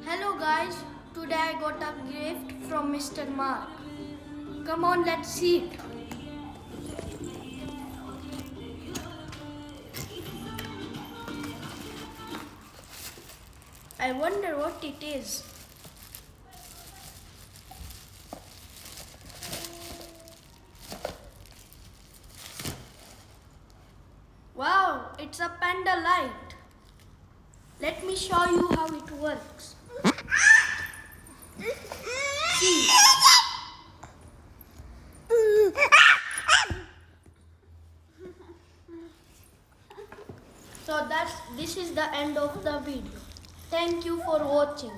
Hello guys, today I got a gift from Mr. Mark. Come on, let's see it. I wonder what it is. Wow, it's a panda light. Let me show you how it works. See. So this is the end of the video. Thank you for watching.